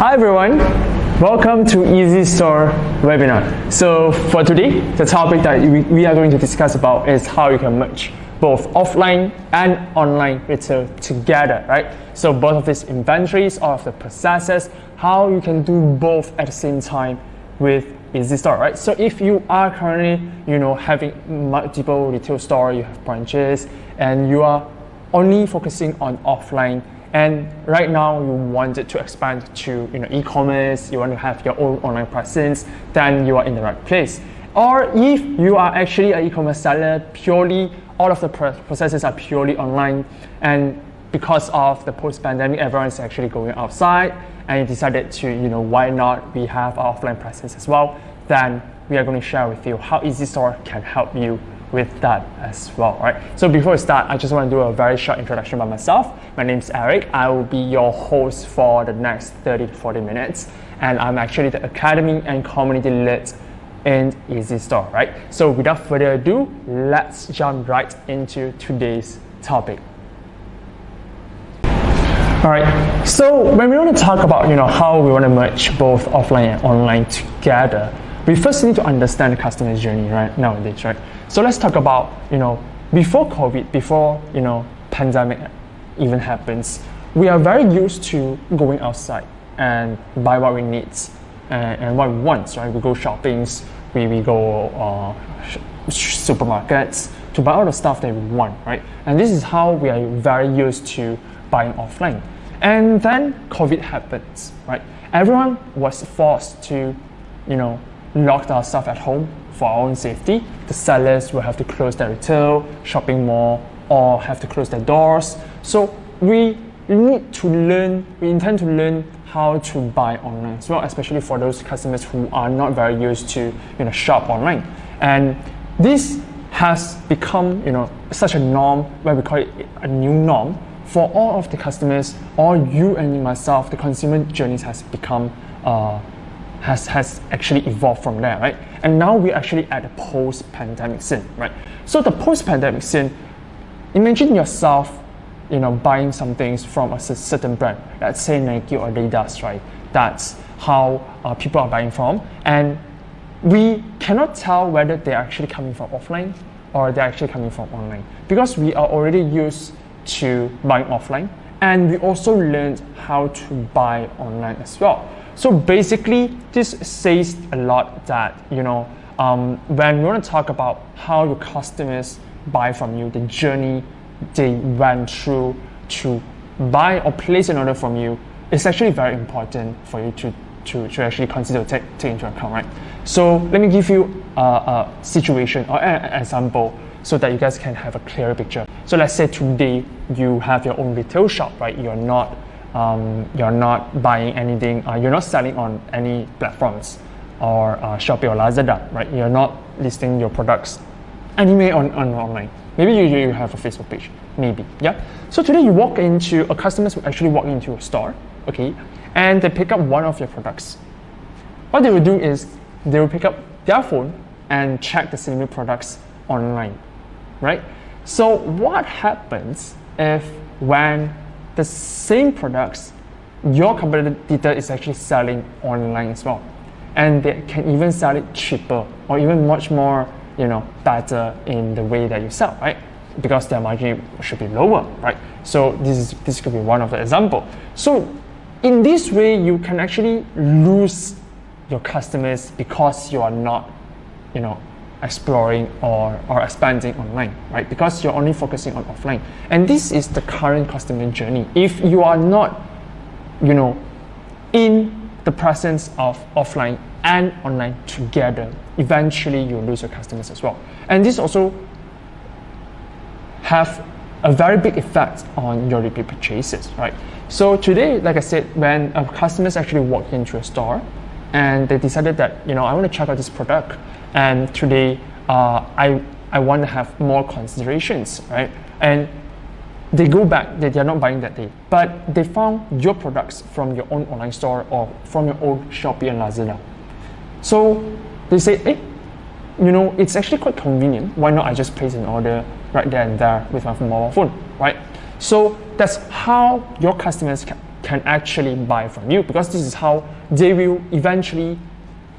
Hi everyone, welcome to EasyStore webinar. So for today, the topic that we are going to discuss about is how you can merge both offline and online retail together, right? So both of these inventories, all of the processes, how you can do both at the same time with EasyStore, right? So if you are currently, having multiple retail store, you have branches, and you are only focusing on offline, and right now you wanted to expand to e-commerce, you want to have your own online presence, then you are in the right place. Or if you are actually an e-commerce seller, purely all of the processes are purely online, and because of the post-pandemic, everyone is actually going outside, and you decided to, why not we have our offline presence as well, then we are going to share with you how EasyStore can help you with that as well, right? So before we start, I just want to do a very short introduction by myself. My name is Eric. I will be your host for the next 30 to 40 minutes, and I'm actually the Academy and Community Lead in EasyStore, right? So without further ado, let's jump right into today's topic. All right, so when we want to talk about how we want to merge both offline and online together, we first need to understand the customer's journey right nowadays, right? So let's talk about before COVID, before pandemic even happens, we are very used to going outside and buy what we need and what we want, right? We go shoppings, we go supermarkets to buy all the stuff that we want, right? And this is how we are very used to buying offline. And then COVID happens, right? Everyone was forced to lock our stuff at home for our own safety. The sellers will have to close their retail, shopping mall, or have to close their doors. So we intend to learn how to buy online as well, especially for those customers who are not very used to shop online. And this has become such a norm, where we call it a new norm for all of the customers, or you and myself. The consumer journeys has become has actually evolved from there, right? And now we're actually at the post-pandemic scene, right? So the post-pandemic scene, imagine yourself, buying some things from a certain brand, let's say Nike or Adidas, right? That's how people are buying from, and we cannot tell whether they're actually coming from offline or they're actually coming from online, because we are already used to buying offline, and we also learned how to buy online as well. So basically, this says a lot that when we want to talk about how your customers buy from you, the journey they went through to buy or place an order from you, it's actually very important for you to actually consider take into account, right? So let me give you a situation or an example so that you guys can have a clearer picture. So let's say today you have your own retail shop, right? You're not buying anything, you're not selling on any platforms or Shopee or Lazada, right? You're not listing your products anywhere on online. Maybe you have a Facebook page, maybe, yeah? So today you walk into, a customer will actually walk into a store, okay? And they pick up one of your products. What they will do is, they will pick up their phone and check the similar products online, right? So what happens if when the same products your competitor is actually selling online as well, and they can even sell it cheaper or even much more better in the way that you sell, right? Because their margin should be lower, right? So this could be one of the example. So in this way, you can actually lose your customers because you are not exploring or expanding online, right? Because you're only focusing on offline. And this is the current customer journey. If you are not, in the presence of offline and online together, eventually you'll lose your customers as well. And this also have a very big effect on your repeat purchases, right? So today, like I said, when customers actually walk into a store and they decided that, I want to check out this product, and today I want to have more considerations, right? And they go back, they're not buying that day, but they found your products from your own online store or from your own Shopee and Lazada. So they say, hey, it's actually quite convenient. Why not I just place an order right there and there with my mobile phone, right? So that's how your customers can actually buy from you, because this is how they will eventually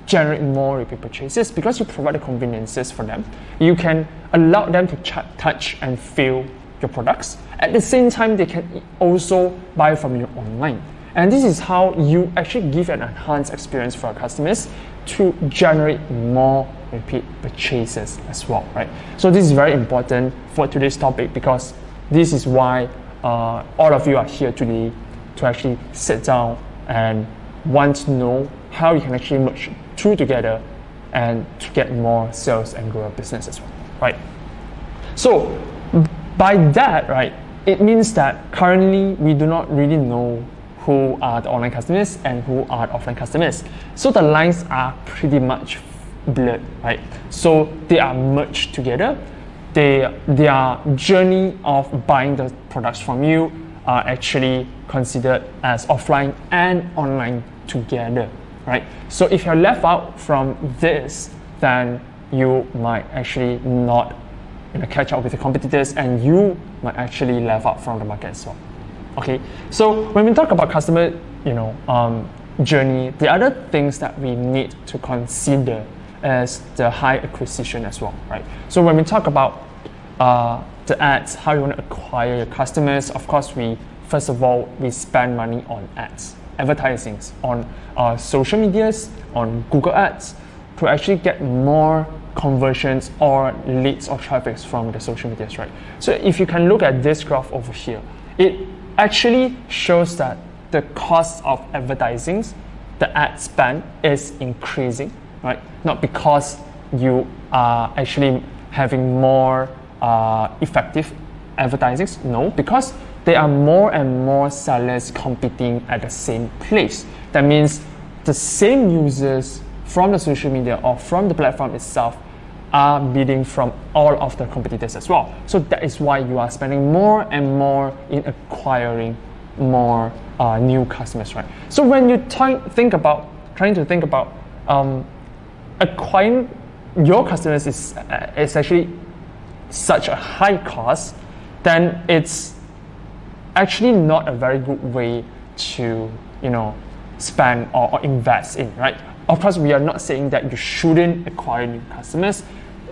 generate more repeat purchases, because you provide the conveniences for them. You can allow them to touch and feel your products. At the same time, they can also buy from you online. And this is how you actually give an enhanced experience for our customers to generate more repeat purchases as well, right? So this is very important for today's topic, because this is why all of you are here today, to actually sit down and want to know how you can actually merge two together and to get more sales and grow a business as well, right? So by that, right, it means that currently we do not really know who are the online customers and who are the offline customers. So the lines are pretty much blurred, right? So they are merged together. Their journey of buying the products from you are actually considered as offline and online together, right? So if you're left out from this, then you might actually not catch up with the competitors, and you might actually left out from the market as well. Okay, so when we talk about customer, journey, the other things that we need to consider is the high acquisition as well, right? So when we talk about the ads, how you want to acquire your customers, of course, first of all, we spend money on ads, advertisings, on social medias, on Google Ads, to actually get more conversions or leads or traffics from the social medias, right? So if you can look at this graph over here, it actually shows that the cost of advertising, the ad spend, is increasing, right? Not because you are actually having more effective advertisings, no, because there are more and more sellers competing at the same place. That means the same users from the social media or from the platform itself are bidding from all of the competitors as well. So that is why you are spending more and more in acquiring more new customers, right? So when you trying to think about acquiring your customers is actually such a high cost, then it's actually not a very good way to spend or invest in, right? Of course, we are not saying that you shouldn't acquire new customers.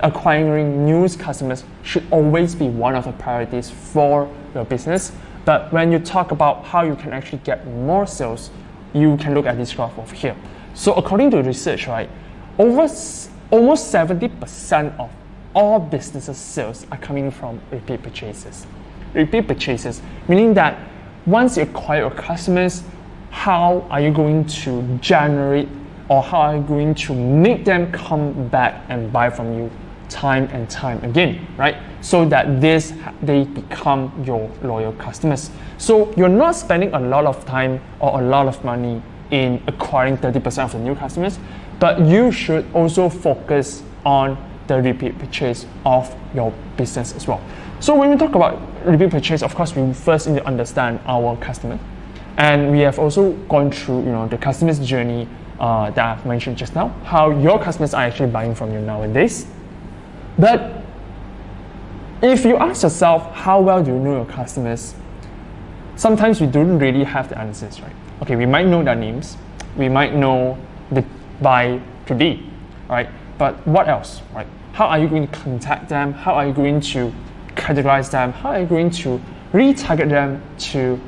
Acquiring new customers should always be one of the priorities for your business. But when you talk about how you can actually get more sales, you can look at this graph over here. So according to research, right, almost 70% of all businesses sales are coming from repeat purchases. Repeat purchases, meaning that once you acquire your customers, how are you going to generate, or how are you going to make them come back and buy from you time and time again, right? So that they become your loyal customers. So you're not spending a lot of time or a lot of money in acquiring 30% of the new customers, but you should also focus on the repeat purchase of your business as well. So when we talk about repeat purchase, of course, we first need to understand our customer. And we have also gone through the customer's journey that I've mentioned just now, how your customers are actually buying from you nowadays. But if you ask yourself, how well do you know your customers? Sometimes we don't really have the answers, right? Okay, we might know their names, we might know by today, right? But what else, right? How are you going to contact them? How are you going to categorize them? How are you going to retarget them to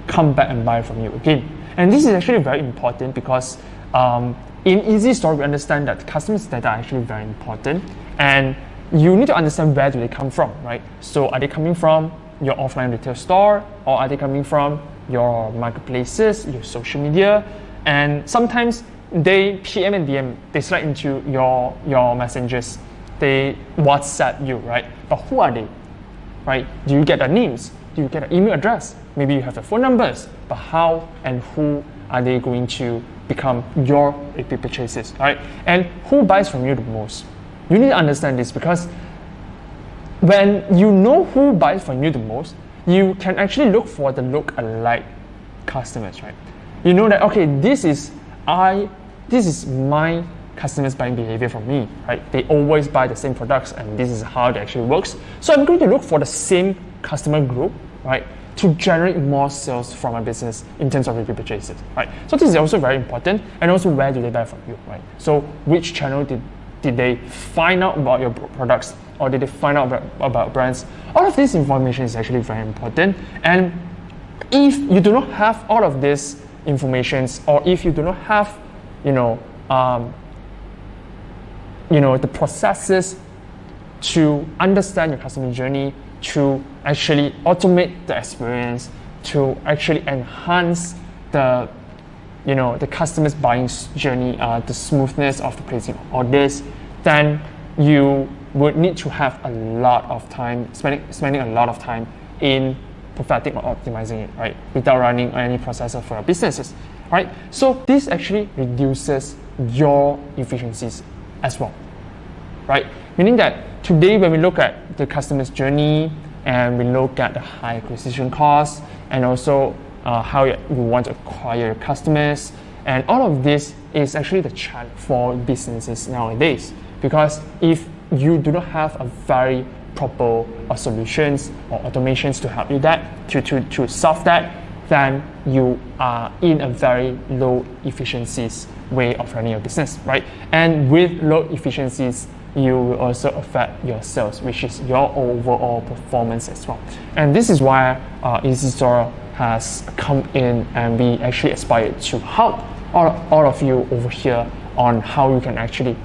come back and buy from you again? And this is actually very important, because in EasyStore, we understand that customers' data are actually very important, and you need to understand where do they come from, right? So are they coming from your offline retail store, or are they coming from your marketplaces, your social media? And sometimes they PM and DM, they slide into your messengers, they WhatsApp you, right? But who are they, right? Do you get their names? Do you get an email address? Maybe you have the phone numbers, but how and who are they going to become your repeat purchases, right? And who buys from you the most? You need to understand this, because when you know who buys from you the most, you can actually look for the look-alike customers, right? You know that, okay, this is my customers' buying behavior from me, right? They always buy the same products, and this is how it actually works. So I'm going to look for the same customer group, right, to generate more sales from a business in terms of repeat purchases, right? So this is also very important, and also where do they buy from you, right? So which channel did they find out about your products, or did they find out about brands? All of this information is actually very important, and if you do not have all of this information, or if you do not have, the processes to understand your customer journey, to actually automate the experience, to actually enhance the customer's buying journey, the smoothness of the placing of orders, then you would need to have a lot of time, spending a lot of time in perfecting or optimizing it, right? Without running any processor for your businesses, right? So this actually reduces your efficiencies as well, right? Meaning that today when we look at the customer's journey and we look at the high acquisition costs and also how you want to acquire your customers, and all of this is actually the challenge for businesses nowadays, because if you do not have a very proper solutions or automations to help you to solve that, then you are in a very low efficiencies way of running your business, right? And with low efficiencies, you will also affect your sales, which is your overall performance as well. And this is why EasyStore has come in, and we actually aspire to help all of you over here on how you can actually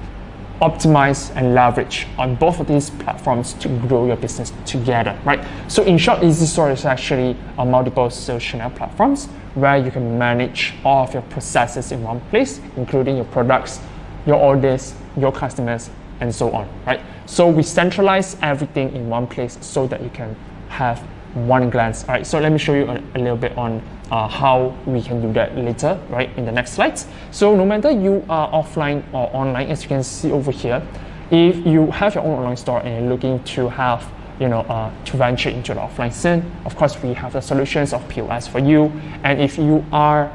optimize and leverage on both of these platforms to grow your business together, right? So in short, EasyStore is actually a multiple sales channel platforms where you can manage all of your processes in one place, including your products, your orders, your customers, and so on, right? So we centralize everything in one place so that you can have one glance. All right, so let me show you a little bit on how we can do that later, right, in the next slides. So no matter you are offline or online, as you can see over here, if you have your own online store and you're looking to have, to venture into the offline scene, of course, we have the solutions of POS for you. And if you are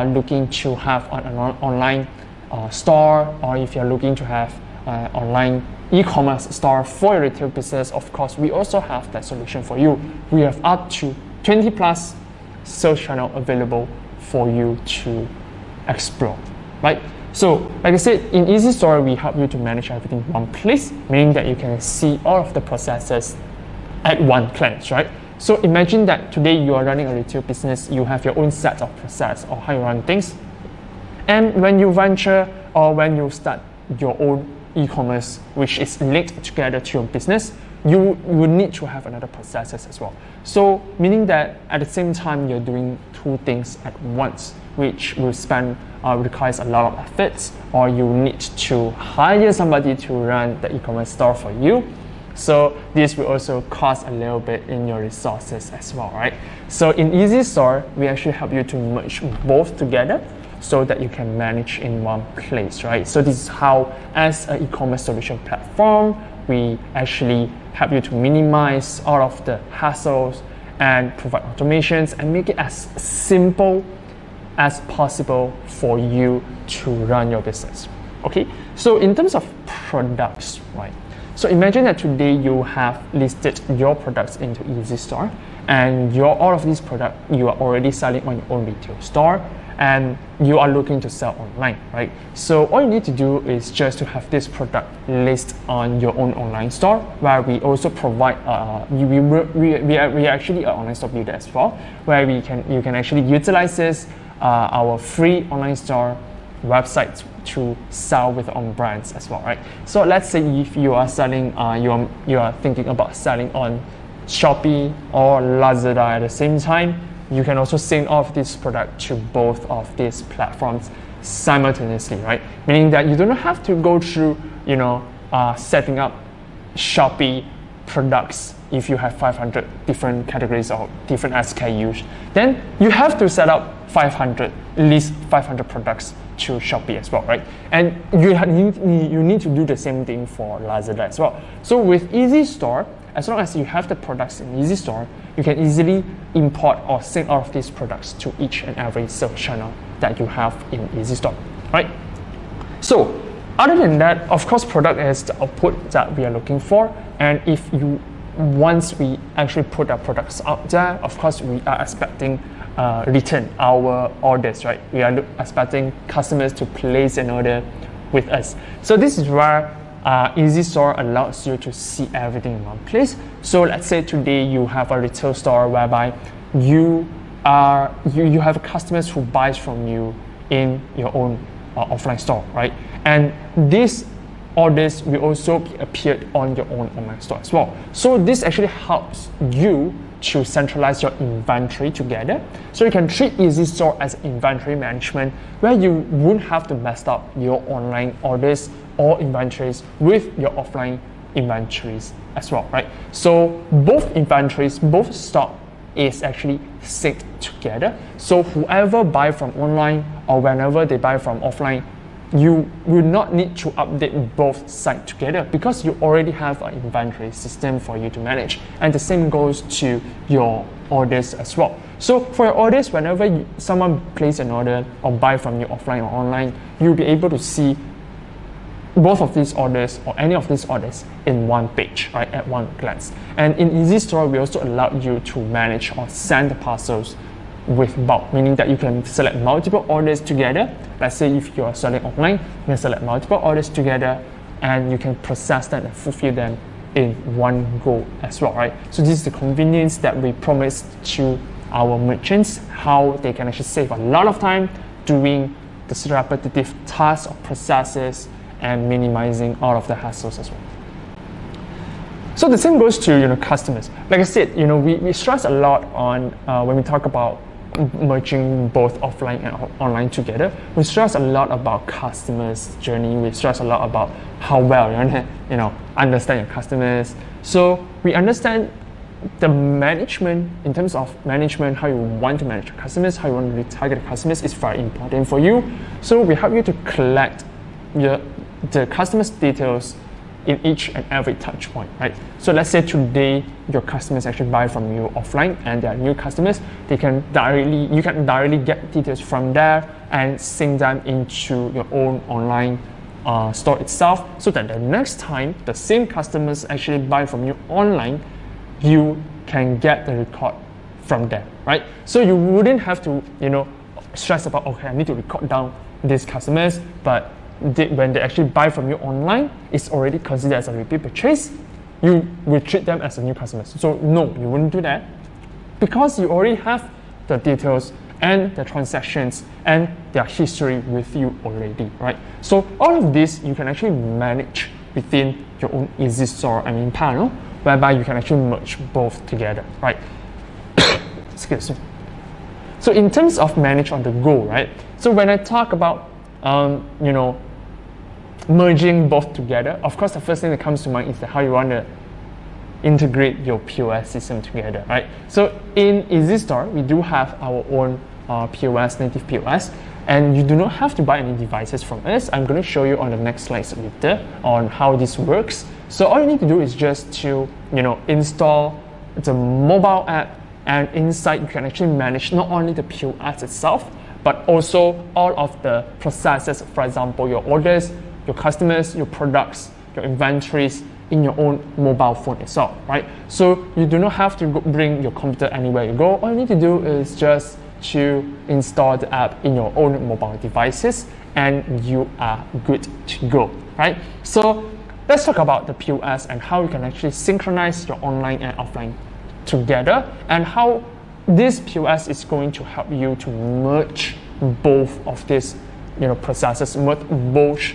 looking to have an online store, or if you're looking to have online e-commerce store for your retail business, of course, we also have that solution for you. We have up to 20 plus sales channel available for you to explore, right? So, like I said, in EasyStore, we help you to manage everything in one place, meaning that you can see all of the processes at one glance, right? So imagine that today you are running a retail business, you have your own set of process or how you run things. And when you venture or when you start your own e-commerce, which is linked together to your business, you would need to have another processes as well. So meaning that at the same time you're doing two things at once, which will requires a lot of efforts, or you need to hire somebody to run the e-commerce store for you. So this will also cost a little bit in your resources as well, right? So in EasyStore, we actually help you to merge both together so that you can manage in one place, right? So this is how, as an e-commerce solution platform, we actually help you to minimize all of the hassles and provide automations and make it as simple as possible for you to run your business, okay? So in terms of products, right? So imagine that today you have listed your products into EasyStore, and all of these products you are already selling on your own retail store, and you are looking to sell online, right? So all you need to do is just to have this product list on your own online store, where we also provide, we are actually an online store builder as well, where you can actually utilize this, our free online store website to sell with your own brands as well, right? So let's say if you are selling, you are thinking about selling on Shopee or Lazada at the same time, you can also send off this product to both of these platforms simultaneously, right? Meaning that you do not have to go through, setting up Shopee products if you have 500 different categories or different SKUs. Then you have to set up at least 500 products to Shopee as well, right? And you need to do the same thing for Lazada as well. So with EasyStore, as long as you have the products in EasyStore, you can easily import or send all of these products to each and every sales channel that you have in EasyStore, right? So other than that, of course, product is the output that we are looking for. And if you once we actually put our products out there, of course, we are expecting return our orders, right? We are expecting customers to place an order with us. So this is where EasyStore allows you to see everything in one place. So let's say today you have a retail store whereby you have customers who buys from you in your own offline store, right? And these orders will also be appeared on your own online store as well. So this actually helps you to centralize your inventory together. So you can treat EasyStore as inventory management, where you won't have to mess up your online orders or inventories with your offline inventories as well, right? So both inventories, both stock is actually synced together. So whoever buy from online or whenever they buy from offline, you will not need to update both sides together because you already have an inventory system for you to manage. And the same goes to your orders as well. So for your orders, whenever someone places an order or buy from you offline or online, you'll be able to see both of these orders or any of these orders in one page, right, at one glance. And in EasyStore, we also allow you to manage or send the parcels with bulk, meaning that you can select multiple orders together. Let's say if you're selling online, you can select multiple orders together and you can process them and fulfill them in one go as well, right? So this is the convenience that we promise to our merchants, how they can actually save a lot of time doing this repetitive tasks or processes and minimizing all of the hassles as well. So the same goes to customers. Like I said, we stress a lot on when we talk about merging both offline and online together. We stress a lot about customers' journey. We stress a lot about how well you understand your customers. So we understand the management in terms of management, how you want to manage your customers, how you want to retarget customers is very important for you. So we help you to collect the customer's details in each and every touch point, right? So let's say today your customers actually buy from you offline and they are new customers, you can directly get details from there and sync them into your own online store itself, so that the next time the same customers actually buy from you online, you can get the record from there, right? So you wouldn't have to stress about, okay, I need to record down these customers, but when they actually buy from you online, it's already considered as a repeat purchase. You will treat them as a new customer. So no, you wouldn't do that because you already have the details and the transactions and their history with you already, right? So all of this you can actually manage within your own EasyStore panel, whereby you can actually merge both together, right? Excuse me. So in terms of manage on the go, right? So when I talk about merging both together, of course the first thing that comes to mind is how you want to integrate your POS system together, right? So in EasyStore, we do have our own POS, native POS, and you do not have to buy any devices from us. I'm going to show you on the next slides later on how this works. So all you need to do is just to install the mobile app, and inside you can actually manage not only the POS itself, but also all of the processes, for example, your orders, your customers, your products, your inventories in your own mobile phone itself, right? So you do not have to bring your computer anywhere you go. All you need to do is just to install the app in your own mobile devices and you are good to go, right? So let's talk about the POS and how you can actually synchronize your online and offline together, and how this POS is going to help you to merge both of these processes, merge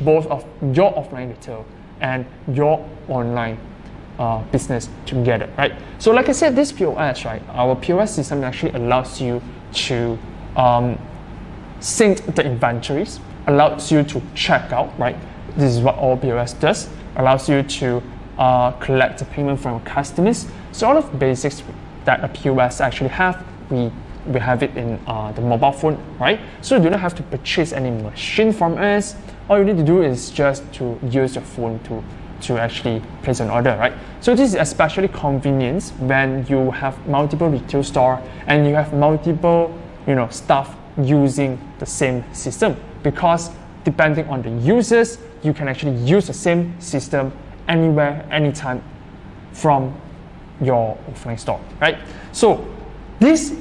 both of your offline retail and your online business together, right? So like I said, this POS, right, our POS system actually allows you to sync the inventories, allows you to check out, right? This is what all POS does, allows you to collect the payment from customers. So all of the basics that a POS actually have, we have it in the mobile phone, right? So you do not have to purchase any machine from us. All you need to do is just to use your phone to actually place an order, right? So this is especially convenient when you have multiple retail store and you have multiple staff using the same system, because depending on the users, you can actually use the same system anywhere, anytime from your offline store, right? So this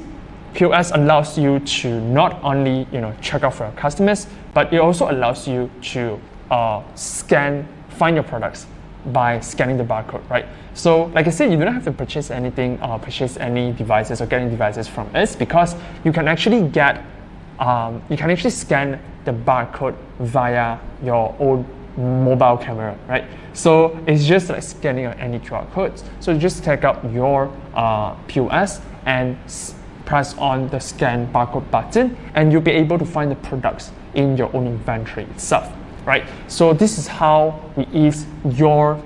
POS allows you to not only check out for your customers, but it also allows you to find your products by scanning the barcode, right? So like I said, you don't have to purchase anything, purchase any devices or get any devices from us, because you can actually scan the barcode via your own mobile camera, right? So it's just like scanning any QR codes. So you just take out your POS and press on the scan barcode button, and you'll be able to find the products in your own inventory itself, right? So this is how we ease your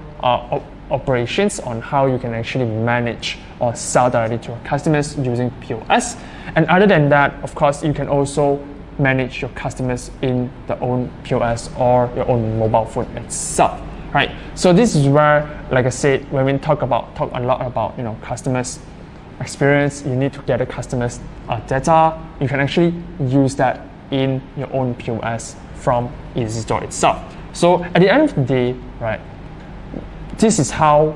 operations on how you can actually manage or sell directly to your customers using POS. And other than that, of course, you can also manage your customers in the own POS or your own mobile phone itself, right? So this is where, like I said, when we talk a lot about customers experience, you need to get the customers data. You can actually use that in your own POS from EasyStore itself. So at the end of the day, right, this is how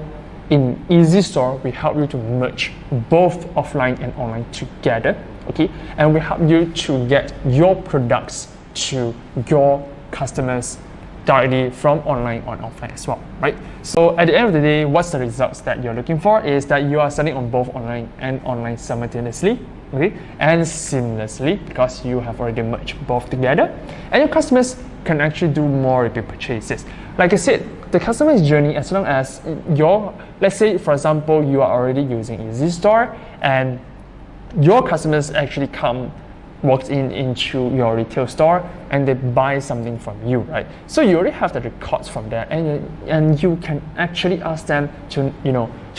in EasyStore we help you to merge both offline and online together, okay? And we help you to get your products to your customers directly from online or offline as well, right? So at the end of the day, what's the results that you're looking for is that you are selling on both online simultaneously, okay, and seamlessly, because you have already merged both together, and your customers can actually do more repeat purchases. Like I said, the customer's journey, as long as let's say for example, you are already using EasyStore and your customers actually walks into your retail store and they buy something from you, right? So you already have the records from there, and you can actually ask them to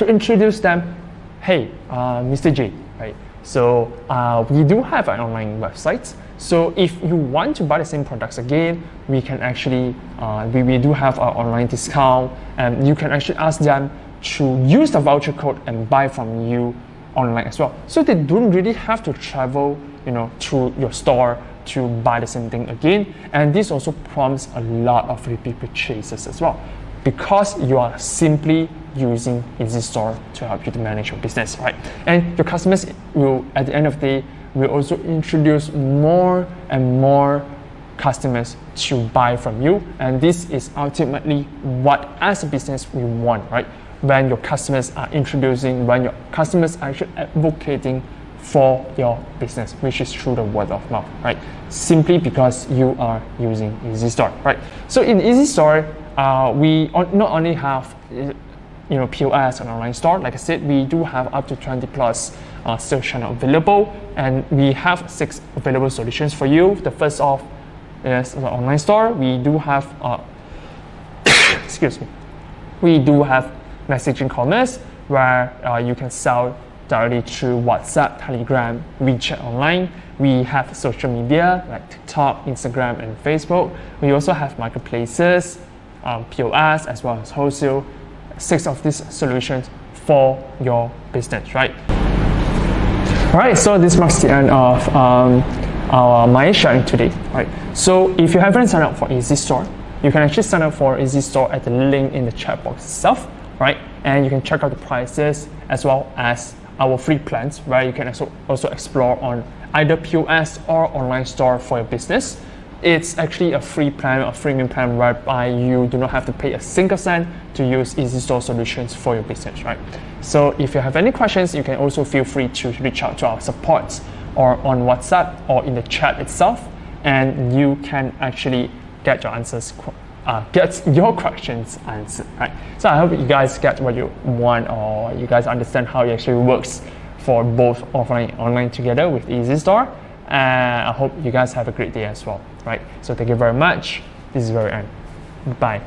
introduce them, hey, Mr. J, right? So we do have an online website. So if you want to buy the same products again, we can actually we do have our online discount, and you can actually ask them to use the voucher code and buy from you online as well. So they don't really have to travel to your store to buy the same thing again. And this also prompts a lot of repeat purchases as well, because you are simply using EasyStore to help you to manage your business, right? And your customers will, at the end of the day, will also introduce more and more customers to buy from you. And this is ultimately what, as a business, we want, right? When your customers are when your customers are actually advocating for your business, which is through the word of mouth, right? Simply because you are using EasyStore, right? So in EasyStore, we not only have POS and online store. Like I said, we do have up to 20 plus sales channel available, and we have 6 available solutions for you. The first off is the online store. We do have excuse me. We do have messaging commerce, where you can sell directly through WhatsApp, Telegram, WeChat online. We have social media like TikTok, Instagram, and Facebook. We also have marketplaces, POS, as well as wholesale. 6 of these solutions for your business, right? All right, so this marks the end of my sharing today, right? So if you haven't signed up for EasyStore, you can actually sign up for EasyStore at the link in the chat box itself, right? And you can check out the prices as well as our free plans, where you can also explore on either POS or online store for your business. It's actually a free plan, a freemium plan, whereby you do not have to pay a single cent to use EasyStore solutions for your business, right? So if you have any questions, you can also feel free to reach out to our support or on WhatsApp or in the chat itself, and you can actually get your questions answered, right? So I hope you guys get what you want, or you guys understand how it actually works for both offline and online together with EasyStore. And I hope you guys have a great day as well, right? So thank you very much. This is very end. Bye.